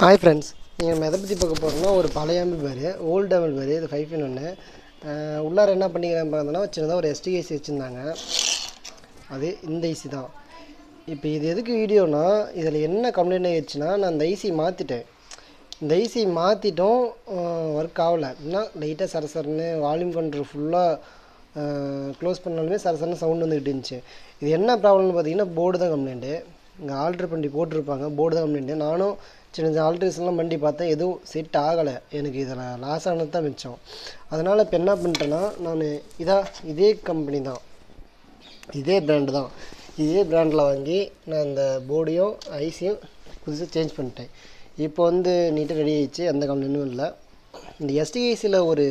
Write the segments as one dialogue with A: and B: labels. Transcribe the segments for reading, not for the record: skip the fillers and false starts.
A: Hi friends, நீங்கள் நம்ம எதை பற்றி பார்க்க போகிறோம்னா ஒரு பழைய ஆம்பிள்ஃபயர், ஓல்டு ஆம்பிள்ஃபயர். இது 5-in-1. உள்ளார என்ன பண்ணிக்கிறேன் பார்த்தோன்னா சின்னதாக ஒரு எஸ்டிஐசி வச்சுருந்தாங்க. அது இந்த ஐசி தான். இப்போ இது எதுக்கு வீடியோனா, இதில் என்ன கம்ப்ளைண்ட் ஆகிடுச்சுன்னா, நான் இந்த ஐசி மாற்றிட்டேன். இந்த ஐசி மாற்றிட்டோம், ஒர்க் ஆகலை. இன்னும் லைட்டாக சரசரன்னு வால்யூம் கண்ட்ரோல் ஃபுல்லாக க்ளோஸ் பண்ணாலுமே சரசரன்னு சவுண்ட் வந்துக்கிட்டு இருந்துச்சு. இது என்ன ப்ராப்ளம்னு பார்த்தீங்கன்னா, போர்டு தான் கம்ப்ளைண்ட்டு. இங்கே ஆல்ட்ரு பண்ணி போட்டிருப்பாங்க, போர்டு தான் கம்ப்ளைண்ட்டு. நானும் சின்ன ஆல்ட்ரேஷன்லாம் பண்ணி பார்த்தேன், எதுவும் செட் ஆகலை. எனக்கு இதில் லாஸ் ஆனது தான் மிச்சம். அதனால் இப்போ என்ன பண்ணிட்டேன்னா, நான் இதே கம்பெனி தான், இதே பிராண்டு தான், இதே பிராண்டில் வாங்கி நான் இந்த போர்டையும் ஐசியும் புதுசாக சேஞ்ச் பண்ணிட்டேன். இப்போ நீட்டாக ரெடி ஆகிடுச்சு, எந்த கம்ப்ளைண்ட்டும் இல்லை. இந்த எஸ்டிஐசியில் ஒரு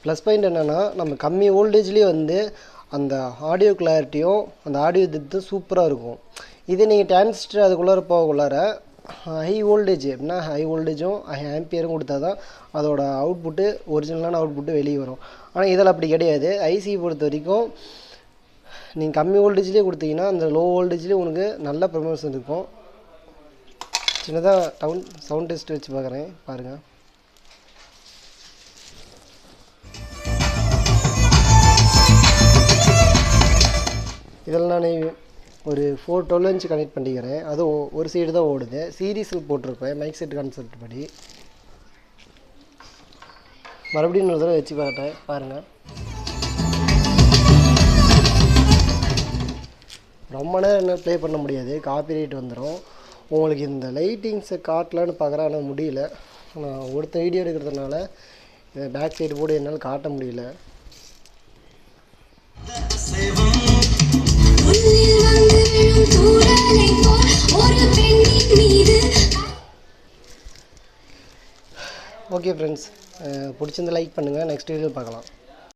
A: ப்ளஸ் பாயிண்ட் என்னென்னா, நம்ம கம்மி வோல்டேஜ்லேயே அந்த ஆடியோ கிளாரிட்டியும் அந்த ஆடியோ டெப்த்தும் சூப்பராக இருக்கும். இதே நீங்கள் டிரான்சிஸ்டர் அதுக்குள்ளார போகக்குள்ளார ஹை வோல்டேஜ் அப்படின்னா ஹை வோல்டேஜும் ஆம்பியரும் கொடுத்தா தான் அதோட அவுட்புட்டு ஒரிஜினலான அவுட்புட்டு வெளியே வரும். ஆனால் இதில் அப்படி கிடையாது. ஐசி பொறுத்த வரைக்கும் நீங்கள் கம்மி வோல்டேஜ்லேயே கொடுத்தீங்கன்னா அந்த லோ வோல்டேஜ்லேயே உனக்கு நல்ல ப்ரமோஷன் இருக்கும். சின்னதாக சவுண்ட் டெஸ்ட் வச்சு பார்க்குறேன், பாருங்கள். இதில் நான் ஒரு 412 கனெக்ட் பண்ணிக்கிறேன். அது ஒரு சைடு தான் ஓடுது. சீரீஸில் போட்டிருப்பேன் மைக் செட் கான்செப்ட் படி. மறுபடியும் ஒரு தடவை வச்சு பார்த்தேன், பாருங்கள். ரொம்ப நேரம் என்ன ப்ளே பண்ண முடியாது, காப்பிரைட் வந்துடும். உங்களுக்கு இந்த லைட்டிங்ஸை காட்டலான்னு பார்க்குறேன், ஆனால் முடியல. நான் ஒருத்த வீடியோ எடுக்கிறதுனால பேக் சைடு போர்டு என்னால் காட்ட முடியல. ஓகே ஃப்ரெண்ட்ஸ், பிடிச்சிருந்த லைக் பண்ணுங்கள். நெக்ஸ்ட் வீடியோ பார்க்கலாம்.